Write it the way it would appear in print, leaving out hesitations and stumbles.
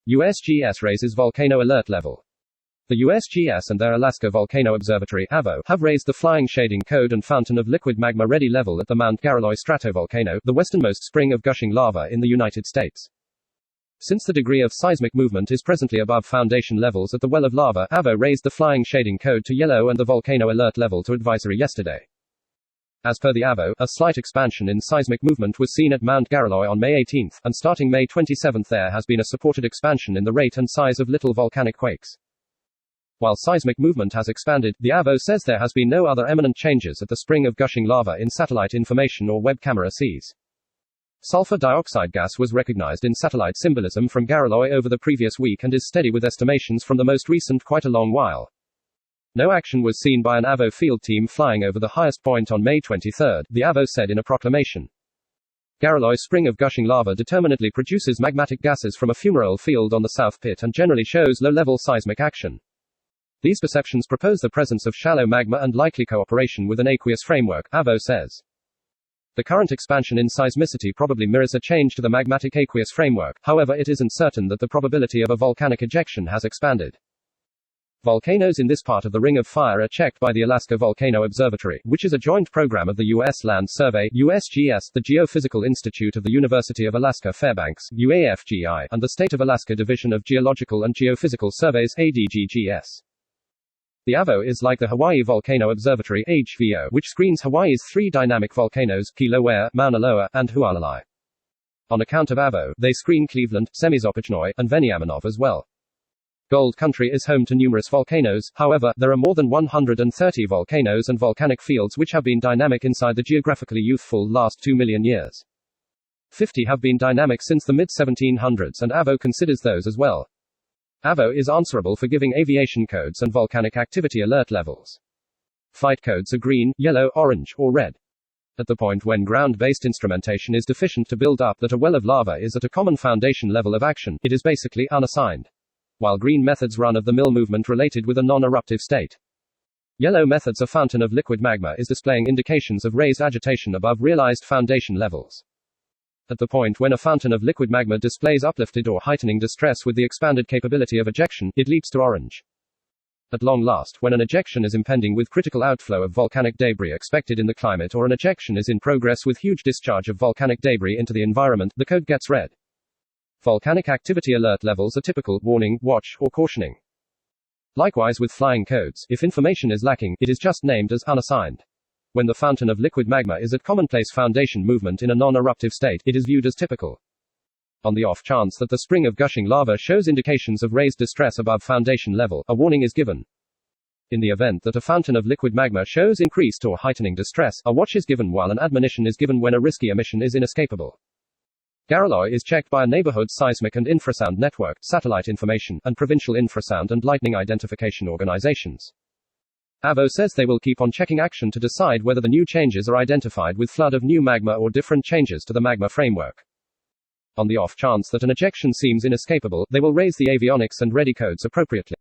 USGS raises volcano alert level. The USGS and their Alaska Volcano Observatory, AVO, have raised the flying shading code and fountain of liquid magma ready level at the Mount Garaloy stratovolcano, the westernmost spring of gushing lava in the United States. Since the degree of seismic movement is presently above foundation levels at the well of lava, AVO raised the flying shading code to yellow and the volcano alert level to advisory yesterday. As per the AVO, a slight expansion in seismic movement was seen at Mount Garaloy on May 18, and starting May 27 there has been a supported expansion in the rate and size of little volcanic quakes. While seismic movement has expanded, the AVO says there has been no other eminent changes at the spring of gushing lava in satellite information or web camera sees. Sulfur dioxide gas was recognized in satellite symbolism from Garaloy over the previous week and is steady with estimations from the most recent quite a long while. No action was seen by an AVO field team flying over the highest point on May 23, the AVO said in a proclamation. Garaloy spring of gushing lava determinately produces magmatic gases from a fumarole field on the south pit and generally shows low-level seismic action. These perceptions propose the presence of shallow magma and likely cooperation with an aqueous framework, AVO says. The current expansion in seismicity probably mirrors a change to the magmatic aqueous framework, however it isn't certain that the probability of a volcanic ejection has expanded. Volcanoes in this part of the Ring of Fire are checked by the Alaska Volcano Observatory, which is a joint program of the U.S. Land Survey, USGS, the Geophysical Institute of the University of Alaska Fairbanks, UAFGI, and the State of Alaska Division of Geological and Geophysical Surveys, ADGGS. The AVO is like the Hawaii Volcano Observatory, HVO, which screens Hawaii's three dynamic volcanoes, Kilauea, Mauna Loa, and Hualalai. On account of AVO, they screen Cleveland, Semizopichnoi, and Veniaminov as well. Gold Country is home to numerous volcanoes, however, there are more than 130 volcanoes and volcanic fields which have been dynamic inside the geographically youthful last 2 million years. 50 have been dynamic since the mid-1700s and AVO considers those as well. AVO is answerable for giving aviation codes and volcanic activity alert levels. Flight codes are green, yellow, orange, or red. At the point when ground-based instrumentation is deficient to build up that a well of lava is at a common foundation level of action, it is basically unassigned. While green methods run-of-the-mill movement related with a non-eruptive state. Yellow methods a fountain of liquid magma is displaying indications of raised agitation above realized foundation levels. At the point when a fountain of liquid magma displays uplifted or heightening distress with the expanded capability of ejection, it leaps to orange. At long last, when an ejection is impending with critical outflow of volcanic debris expected in the climate or an ejection is in progress with huge discharge of volcanic debris into the environment, the code gets red. Volcanic activity alert levels are typical, warning, watch, or cautioning. Likewise with flying codes, if information is lacking, it is just named as unassigned. When the fountain of liquid magma is at commonplace foundation movement in a non-eruptive state, it is viewed as typical. On the off chance that the spring of gushing lava shows indications of raised distress above foundation level, a warning is given. In the event that a fountain of liquid magma shows increased or heightening distress, a watch is given while an admonition is given when a risky emission is inescapable. Garaloy is checked by a neighborhood seismic and infrasound network, satellite information, and provincial infrasound and lightning identification organizations. AVO says they will keep on checking action to decide whether the new changes are identified with flood of new magma or different changes to the magma framework. On the off chance that an ejection seems inescapable, they will raise the avionics and ready codes appropriately.